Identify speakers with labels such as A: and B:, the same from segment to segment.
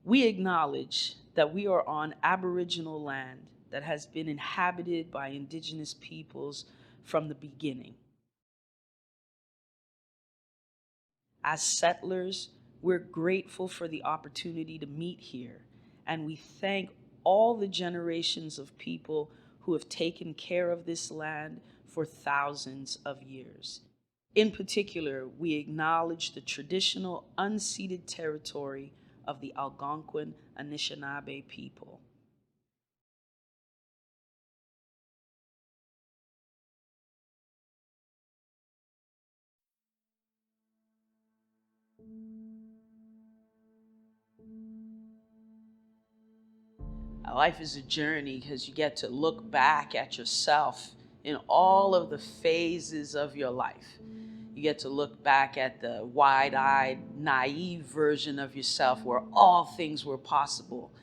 A: We acknowledge that we are on Aboriginal land that has been inhabited by Indigenous peoples from the beginning. As settlers, we're grateful for the opportunity to meet here, and we thank all the generations of people who have taken care of this land for thousands of years. In particular, we acknowledge the traditional unceded territory of the Algonquin Anishinaabe people. Life is a journey because you get to look back at yourself in all of the phases of your life. You get to look back at the wide-eyed, naive version of yourself where all things were possible.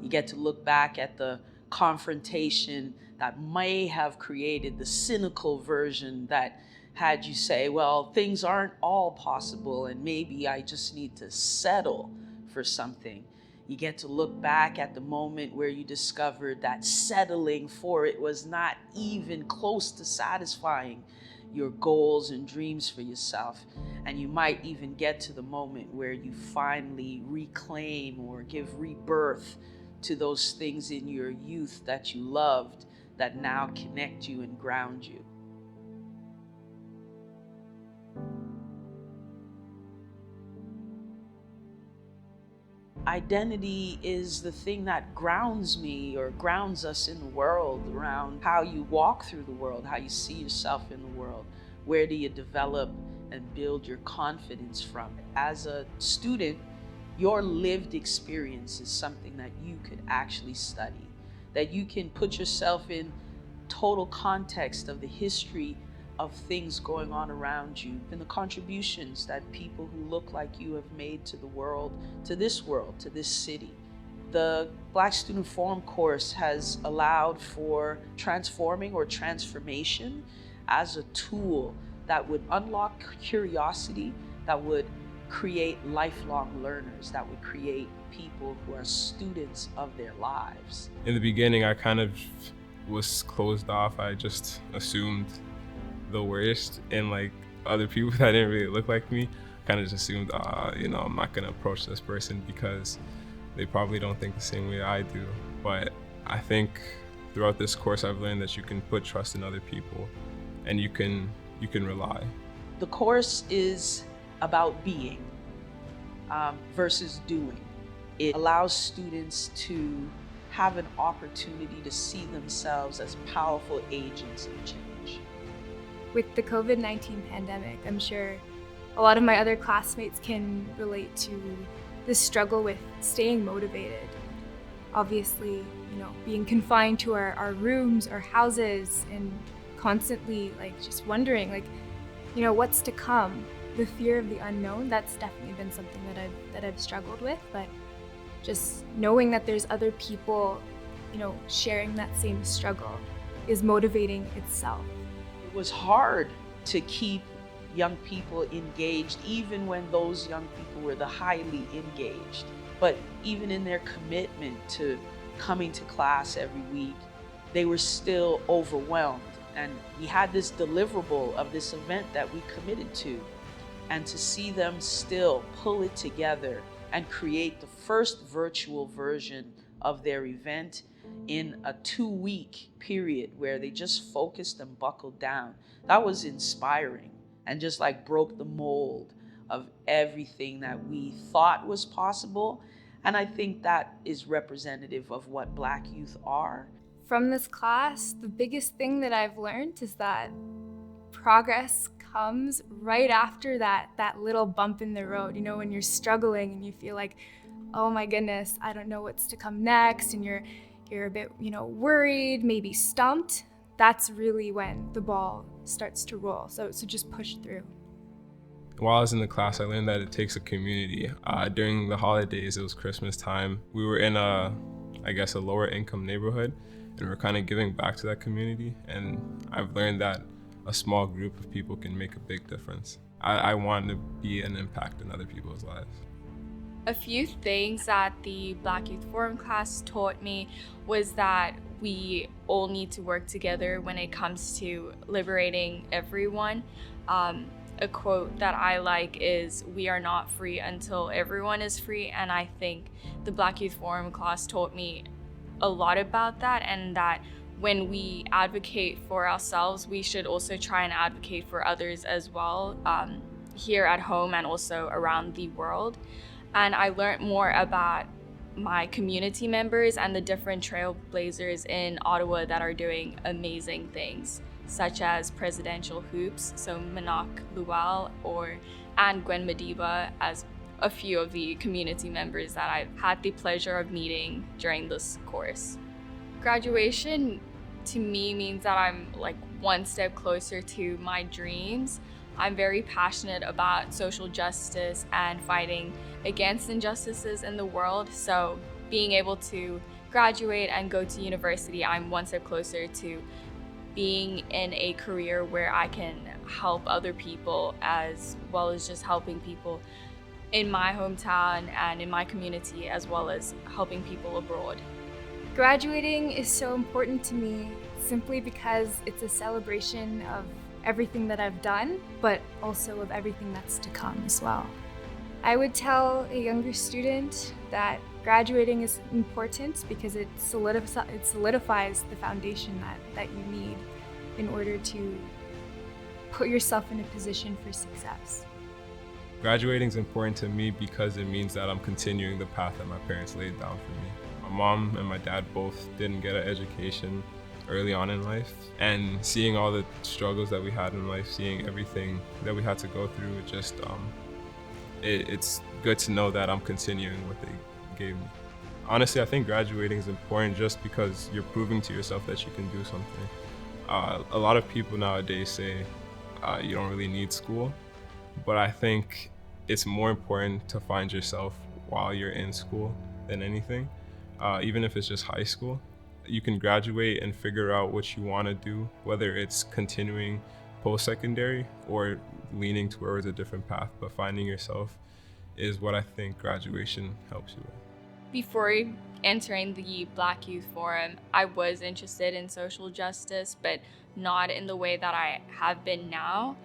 A: You get to look back at the confrontation that may have created the cynical version that had you say, well, things aren't all possible and maybe I just need to settle for something. You get to look back at the moment where you discovered that settling for it was not even close to satisfying your goals and dreams for yourself. And you might even get to the moment where you finally reclaim or give rebirth to those things in your youth that you loved that now connect you and ground you. Identity is the thing that grounds me or grounds us in the world, around how you walk through the world, how you see yourself in the world. Where do you develop and build your confidence from? As a student, your lived experience is something that you could actually study, that you can put yourself in total context of the history of things going on around you and the contributions that people who look like you have made to the world, to this city. The Black Student Forum course has allowed for transforming or transformation as a tool that would unlock curiosity, that would create lifelong learners, that would create people who are students of their lives.
B: In the beginning, I kind of was closed off. I just assumed the worst in like other people that didn't really look like me. Kind of just assumed, I'm not gonna approach this person because they probably don't think the same way I do. But I think throughout this course, I've learned that you can put trust in other people and you can rely.
A: The course is about being versus doing. It allows students to have an opportunity to see themselves as powerful agents of change.
C: With the COVID-19 pandemic, I'm sure a lot of my other classmates can relate to the struggle with staying motivated. Obviously, being confined to our rooms, our houses, and constantly just wondering what's to come. The fear of the unknown, that's definitely been something that I've struggled with, but just knowing that there's other people, sharing that same struggle is motivating itself.
A: It was hard to keep young people engaged, even when those young people were the highly engaged. But even in their commitment to coming to class every week, they were still overwhelmed. And we had this deliverable of this event that we committed to. And to see them still pull it together and create the first virtual version of their event in a 2-week period where they just focused and buckled down. That was inspiring and just broke the mold of everything that we thought was possible. And I think that is representative of what Black youth are.
C: From this class, the biggest thing that I've learned is that progress comes right after that little bump in the road, when you're struggling and you feel like, oh my goodness, I don't know what's to come next, and you're a bit, worried, maybe stumped. That's really when the ball starts to roll. So just push through.
B: While I was in the class, I learned that it takes a community. During the holidays, it was Christmas time. We were in a lower income neighborhood, and we're kind of giving back to that community. And I've learned that a small group of people can make a big difference. I want to be an impact in other people's lives.
D: A few things that the Black Youth Forum class taught me was that we all need to work together when it comes to liberating everyone. A quote that I like is, "We are not free until everyone is free," and I think the Black Youth Forum class taught me a lot about that, and that when we advocate for ourselves, we should also try and advocate for others as well, here at home and also around the world. And I learned more about my community members and the different trailblazers in Ottawa that are doing amazing things, such as Presidential Hoops, so Manak Lual and Gwen Madiba, as a few of the community members that I've had the pleasure of meeting during this course. Graduation to me means that I'm like one step closer to my dreams. I'm very passionate about social justice and fighting against injustices in the world. So being able to graduate and go to university, I'm one step closer to being in a career where I can help other people, as well as just helping people in my hometown and in my community, as well as helping people abroad.
C: Graduating is so important to me simply because it's a celebration of everything that I've done, but also of everything that's to come as well. I would tell a younger student that graduating is important because it solidifies the foundation that you need in order to put yourself in a position for success.
B: Graduating is important to me because it means that I'm continuing the path that my parents laid down for me. My mom and my dad both didn't get an education early on in life, and seeing all the struggles that we had in life, seeing everything that we had to go through, it's good to know that I'm continuing what they gave me. Honestly, I think graduating is important just because you're proving to yourself that you can do something. A lot of people nowadays say you don't really need school, but I think it's more important to find yourself while you're in school than anything. Even if it's just high school, you can graduate and figure out what you want to do, whether it's continuing post-secondary or leaning towards a different path, but finding yourself is what I think graduation helps you with.
D: Before entering the Black Youth Forum, I was interested in social justice, but not in the way that I have been now.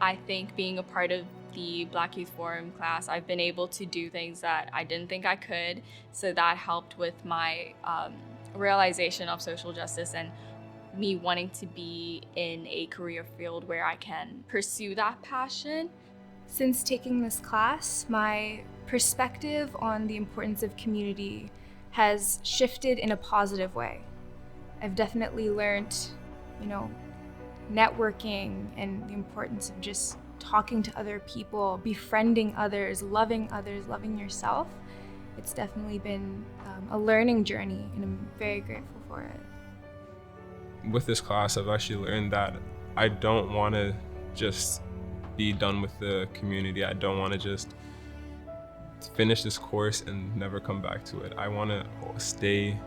D: I think being a part of the Black Youth Forum class, I've been able to do things that I didn't think I could, so that helped with my realization of social justice and me wanting to be in a career field where I can pursue that passion.
C: Since taking this class, my perspective on the importance of community has shifted in a positive way. I've definitely learned, networking and the importance of just talking to other people, befriending others, loving yourself. It's definitely been a learning journey, and I'm very grateful for it.
B: With this class, I've actually learned that I don't want to just be done with the community. I don't want to just finish this course and never come back to it. I want to stay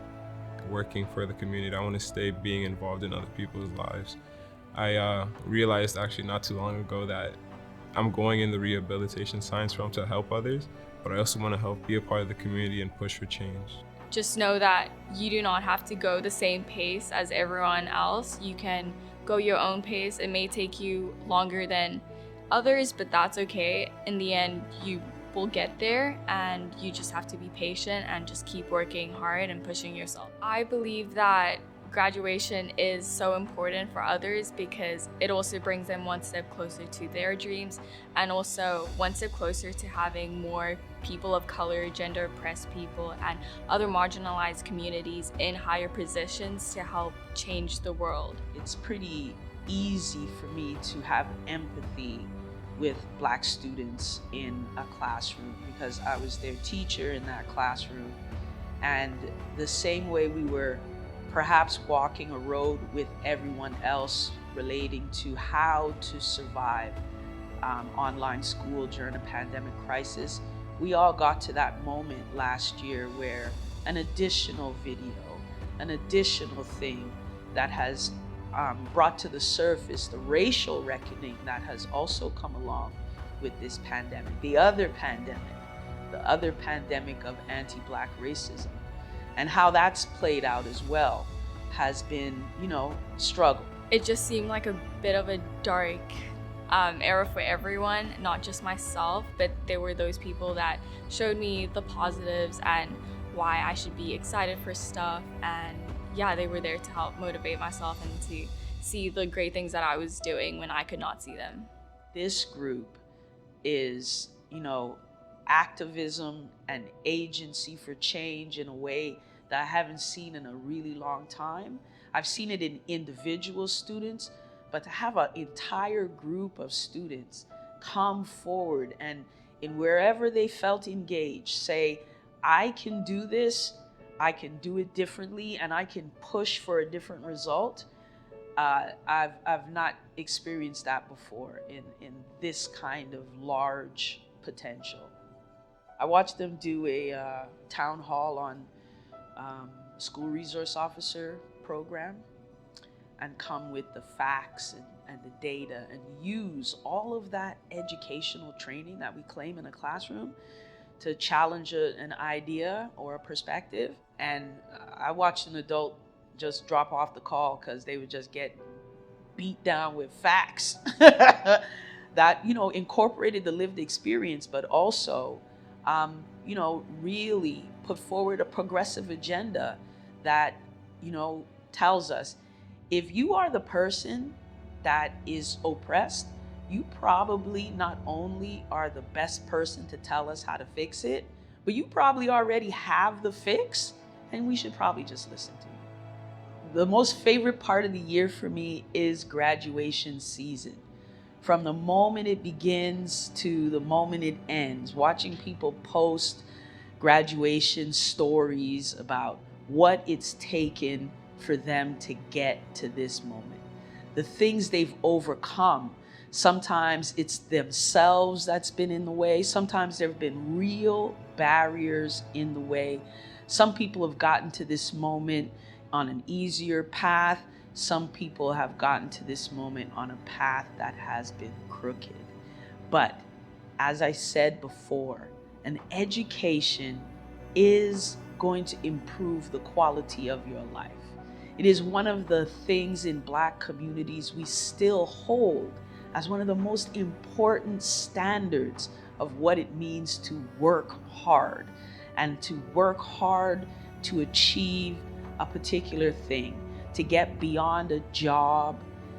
B: working for the community. I want to stay being involved in other people's lives. I realized actually not too long ago that I'm going in the rehabilitation science realm to help others, but I also want to help be a part of the community and push for change.
D: Just know that you do not have to go the same pace as everyone else. You can go your own pace. It may take you longer than others, but that's okay. In the end, you will get there, and you just have to be patient and just keep working hard and pushing yourself. I believe that graduation is so important for others because it also brings them one step closer to their dreams, and also one step closer to having more people of color, gender oppressed people, and other marginalized communities in higher positions to help change the world.
A: It's pretty easy for me to have empathy with Black students in a classroom because I was their teacher in that classroom. And the same way we were perhaps walking a road with everyone else relating to how to survive online school during a pandemic crisis, we all got to that moment last year where an additional video, an additional thing that has brought to the surface the racial reckoning that has also come along with this pandemic. The other pandemic the other pandemic of anti-Black racism. And how that's played out as well has been, struggle.
D: It just seemed like a bit of a dark era for everyone, not just myself, but there were those people that showed me the positives and why I should be excited for stuff. And yeah, they were there to help motivate myself and to see the great things that I was doing when I could not see them.
A: This group is, activism and agency for change in a way that I haven't seen in a really long time. I've seen it in individual students, but to have an entire group of students come forward and in wherever they felt engaged, say, I can do this, I can do it differently, and I can push for a different result. I've not experienced that before in this kind of large potential. I watched them do a town hall on school resource officer program and come with the facts and the data and use all of that educational training that we claim in a classroom to challenge an idea or a perspective. And I watched an adult just drop off the call because they would just get beat down with facts that, incorporated the lived experience, but also, really put forward a progressive agenda that, tells us if you are the person that is oppressed, you probably not only are the best person to tell us how to fix it, but you probably already have the fix, and we should probably just listen to you. The most favorite part of the year for me is graduation season. From the moment it begins to the moment it ends, watching people post graduation stories about what it's taken for them to get to this moment, the things they've overcome. Sometimes it's themselves that's been in the way. Sometimes there have been real barriers in the way. Some people have gotten to this moment on an easier path. Some people have gotten to this moment on a path that has been crooked. But as I said before, an education is going to improve the quality of your life. It is one of the things in Black communities we still hold as one of the most important standards of what it means to work hard and to work hard to achieve a particular thing, to get beyond a job,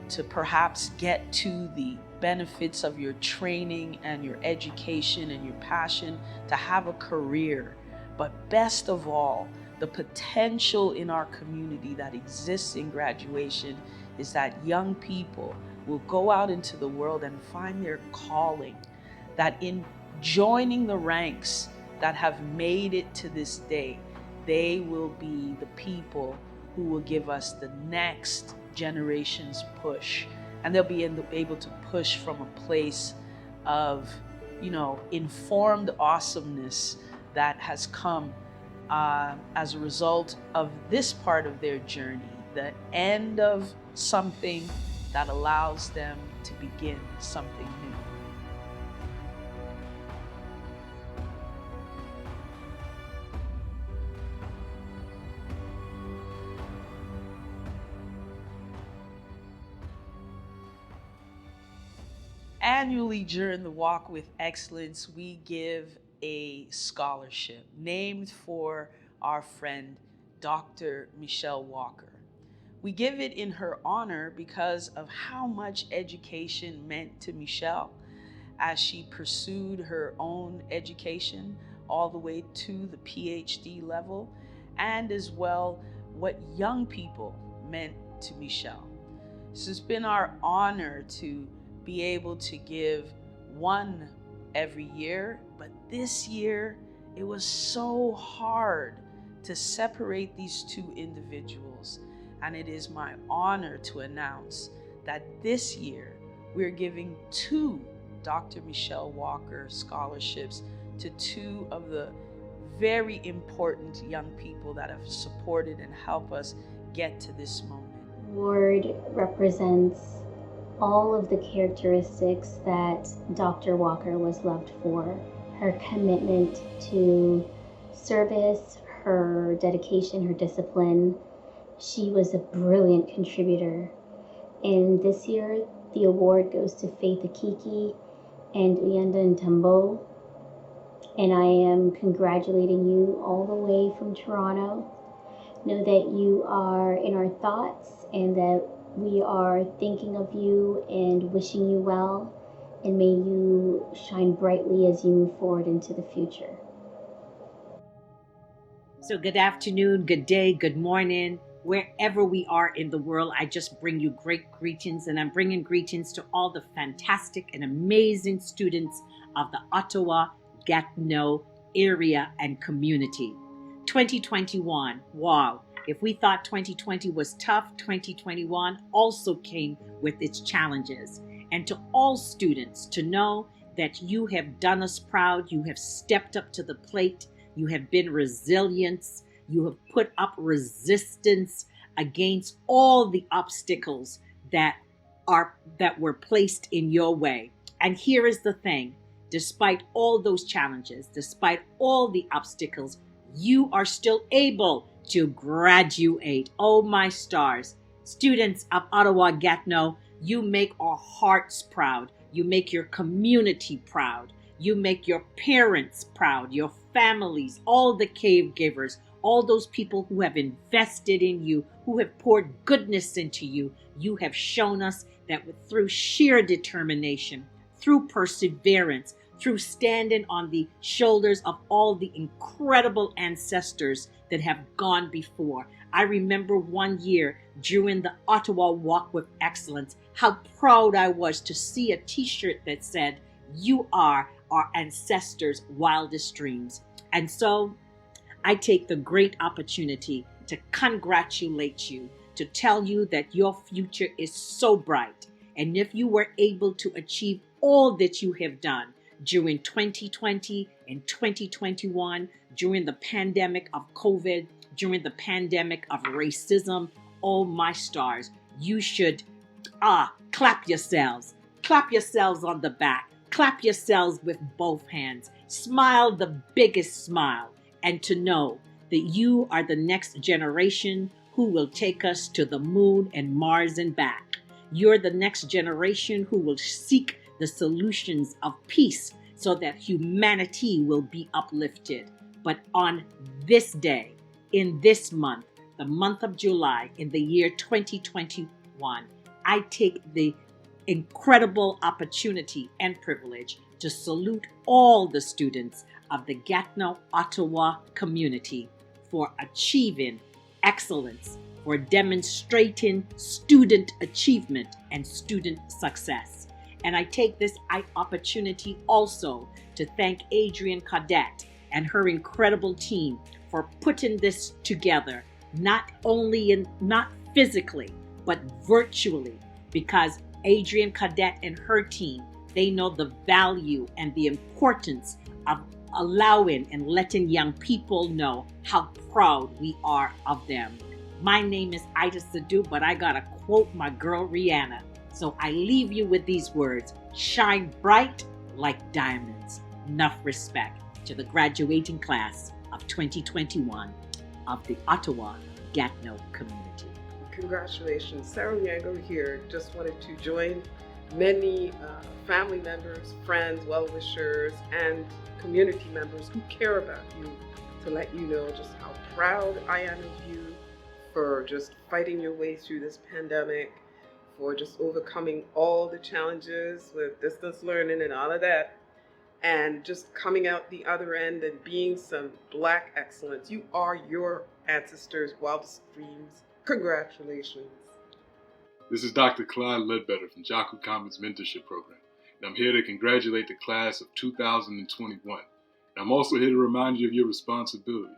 A: to perhaps get to the benefits of your training and your education and your passion, to have a career. But best of all, the potential in our community that exists in graduation is that young people will go out into the world and find their calling, that in joining the ranks that have made it to this day, they will be the people who will give us the next generation's push. And they'll be able to push from a place of, informed awesomeness that has come as a result of this part of their journey, the end of something that allows them to begin something new. Annually during the Walk with Excellence, we give a scholarship named for our friend, Dr. Michelle Walker. We give it in her honor because of how much education meant to Michelle as she pursued her own education all the way to the PhD level, and as well what young people meant to Michelle. So it's been our honor to be able to give one every year, but this year it was so hard to separate these two individuals, and it is my honor to announce that this year we're giving 2 Dr. Michelle Walker scholarships to 2 of the very important young people that have supported and helped us get to this moment.
E: Award represents all of the characteristics that Dr. Walker was loved for. her commitment to service, her dedication, her discipline. She was a brilliant contributor. And this year, the award goes to Faith Akiki and Uyanda Ntambo. And I am congratulating you all the way from Toronto. Know that you are in our thoughts and that we are thinking of you and wishing you well. And may you shine brightly as you move forward into the future.
F: So good afternoon, good day, good morning. Wherever we are in the world, I just bring you great greetings, and I'm bringing greetings to all the fantastic and amazing students of the Ottawa, Gatineau area and community. 2021, wow. If we thought 2020 was tough, 2021 also came with its challenges. And to all students, to know that you have done us proud, you have stepped up to the plate, you have been resilient, you have put up resistance against all the obstacles that were placed in your way. And here is the thing, despite all those challenges, despite all the obstacles, you are still able to graduate. Oh my stars. Students of Ottawa, Gatineau, you make our hearts proud. You make your community proud. You make your parents proud, your families, all the caregivers, all those people who have invested in you, who have poured goodness into you. You have shown us that through sheer determination, through perseverance, through standing on the shoulders of all the incredible ancestors that have gone before. I remember one year during the Ottawa Walk with Excellence, how proud I was to see a t-shirt that said, "You are our ancestors' wildest dreams." And so I take the great opportunity to congratulate you, to tell you that your future is so bright. And if you were able to achieve all that you have done during 2020 and 2021, during the pandemic of COVID, during the pandemic of racism, oh my stars, you should clap yourselves on the back, clap yourselves with both hands, smile the biggest smile, and to know that you are the next generation who will take us to the moon and Mars and back. You're the next generation who will seek the solutions of peace so that humanity will be uplifted. But on this day, in this month, the month of July, in the year 2021, I take the incredible opportunity and privilege to salute all the students of the Gatineau, Ottawa community for achieving excellence, for demonstrating student achievement and student success. And I take this opportunity also to thank Adrienne Cadet and her incredible team for putting this together, not physically, but virtually, because Adrienne Cadet and her team, they know the value and the importance of allowing and letting young people know how proud we are of them. My name is Ida Sadu, but I gotta quote my girl Rihanna. So I leave you with these words: shine bright like diamonds. Enough respect to the graduating class of 2021 of the Ottawa Gatineau community.
G: Congratulations. Sarah Yango here. Just wanted to join many family members, friends, well-wishers, and community members who care about you to let you know just how proud I am of you for just fighting your way through this pandemic, for just overcoming all the challenges with distance learning and all of that, and just coming out the other end and being some Black excellence. You are your ancestors' wildest dreams. Congratulations.
H: This is Dr. Clyde Ledbetter from Jaku Commons Mentorship Program, and I'm here to congratulate the class of 2021. And I'm also here to remind you of your responsibility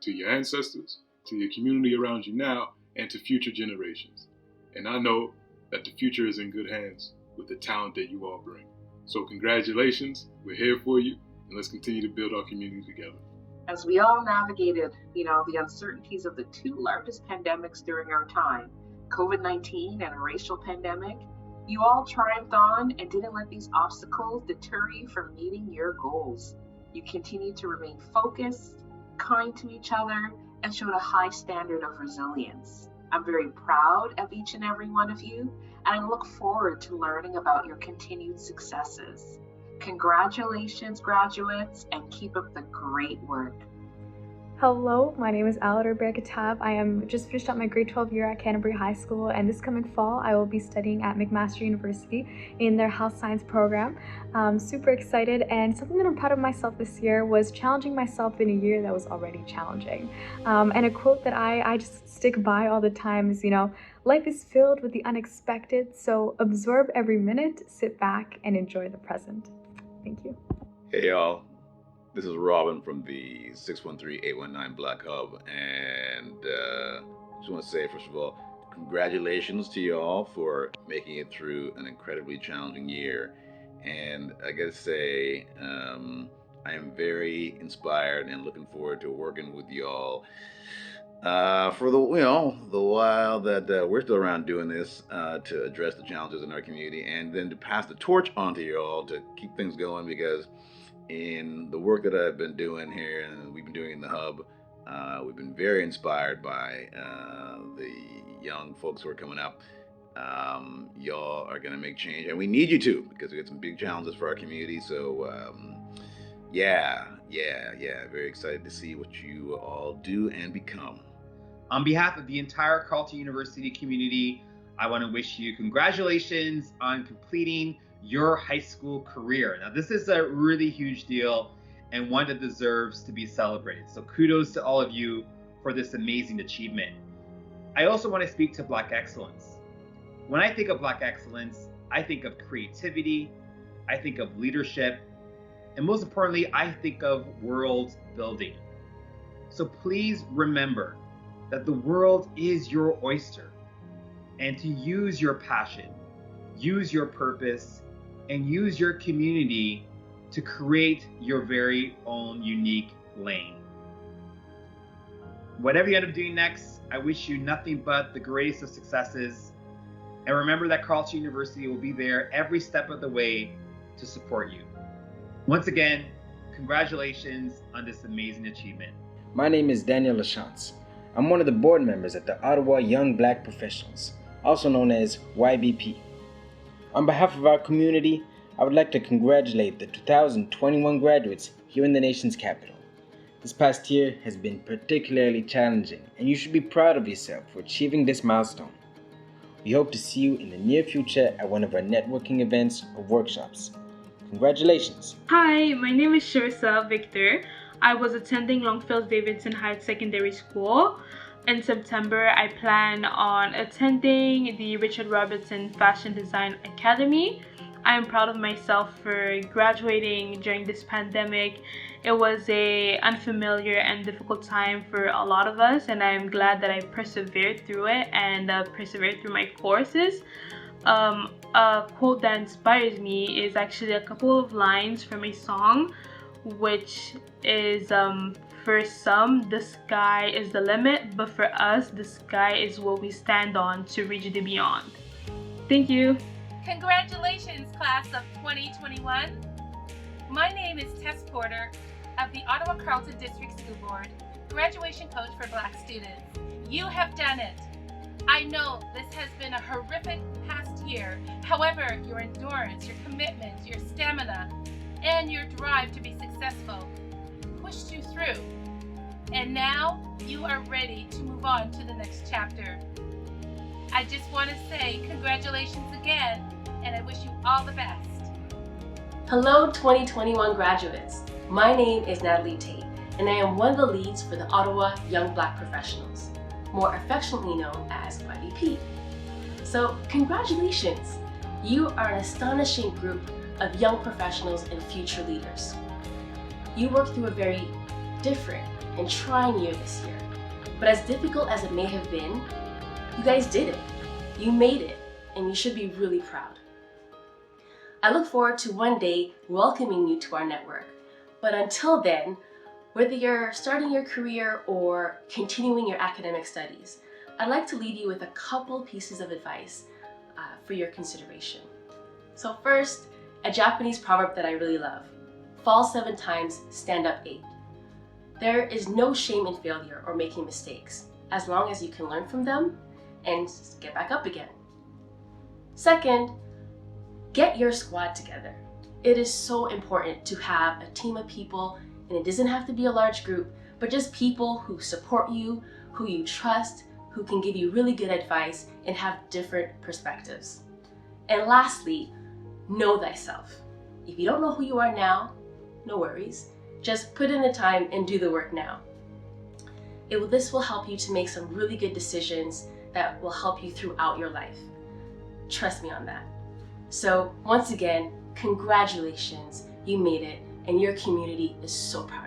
H: to your ancestors, to your community around you now, and to future generations. And I know that the future is in good hands with the talent that you all bring. So congratulations, we're here for you, and let's continue to build our community together.
I: As we all navigated, the uncertainties of the two largest pandemics during our time, COVID-19 and a racial pandemic, you all triumphed on and didn't let these obstacles deter you from meeting your goals. You continue to remain focused, kind to each other, and showed a high standard of resilience. I'm very proud of each and every one of you, and I look forward to learning about your continued successes. Congratulations, graduates, and keep up the great work.
J: Hello, my name is Alidor Berkatab. I am just finished up my grade 12 year at Canterbury High School, and this coming fall I will be studying at McMaster University in their health science program. Super excited, and something that I'm proud of myself this year was challenging myself in a year that was already challenging. And a quote that I just stick by all the time is, life is filled with the unexpected, so absorb every minute, sit back, and enjoy the present. Thank you.
K: Hey y'all. This is Robin from the 613-819 Black Hub, and just want to say, first of all, congratulations to y'all for making it through an incredibly challenging year. And I gotta say, I am very inspired and looking forward to working with y'all for the while that we're still around doing this to address the challenges in our community, and then to pass the torch on to y'all to keep things going, because in the work that I've been doing here and we've been doing in the hub, we've been very inspired by the young folks who are coming up. Y'all are going to make change, and we need you to, because we got some big challenges for our community. So yeah, very excited to see what you all do and become.
L: On behalf of the entire Carleton University community, I want to wish you congratulations on completing your high school career. Now, this is a really huge deal and one that deserves to be celebrated. So kudos to all of you for this amazing achievement. I also want to speak to Black excellence. When I think of Black excellence, I think of creativity, I think of leadership, and most importantly, I think of world building. So please remember that the world is your oyster, and to use your passion, use your purpose, and use your community to create your very own unique lane. Whatever you end up doing next, I wish you nothing but the greatest of successes. And remember that Carleton University will be there every step of the way to support you. Once again, congratulations on this amazing achievement.
M: My name is Daniel Lachance. I'm one of the board members at the Ottawa Young Black Professionals, also known as YBP. On behalf of our community, I would like to congratulate the 2021 graduates here in the nation's capital. This past year has been particularly challenging, and you should be proud of yourself for achieving this milestone. We hope to see you in the near future at one of our networking events or workshops. Congratulations!
N: Hi, my name is Sharissa Victor. I was attending Longfellow Davidson Heights Secondary School. In September, I plan on attending the Richard Robertson Fashion Design Academy. I am proud of myself for graduating during this pandemic. It was an unfamiliar and difficult time for a lot of us, and I'm glad that I persevered through it and persevered through my courses. A quote that inspires me is actually a couple of lines from a song, which is for some, the sky is the limit, but for us, the sky is what we stand on to reach the beyond. Thank you.
O: Congratulations, class of 2021. My name is Tess Porter of the Ottawa Carleton District School Board, graduation coach for Black students. You have done it. I know this has been a horrific past year. However, your endurance, your commitment, your stamina, and your drive to be successful pushed you through. And now you are ready to move on to the next chapter. I just want to say congratulations again, and I wish you all the best.
P: Hello 2021 graduates. My name is Natalie Tate, and I am one of the leads for the Ottawa Young Black Professionals, more affectionately known as YBP. So congratulations! You are an astonishing group of young professionals and future leaders. You worked through a very different and trying year this year, but as difficult as it may have been, you guys did it. You made it, and you should be really proud. I look forward to one day welcoming you to our network, but until then, whether you're starting your career or continuing your academic studies, I'd like to leave you with a couple pieces of advice for your consideration. So first, a Japanese proverb that I really love. fall 7 times, stand up 8. There is no shame in failure or making mistakes, as long as you can learn from them and get back up again. Second, get your squad together. It is so important to have a team of people, and it doesn't have to be a large group, but just people who support you, who you trust, who can give you really good advice and have different perspectives. And lastly, know thyself. If you don't know who you are now, no worries. Just put in the time and do the work now. This will help you to make some really good decisions that will help you throughout your life. Trust me on that. So once again, congratulations, you made it, and your community is so proud.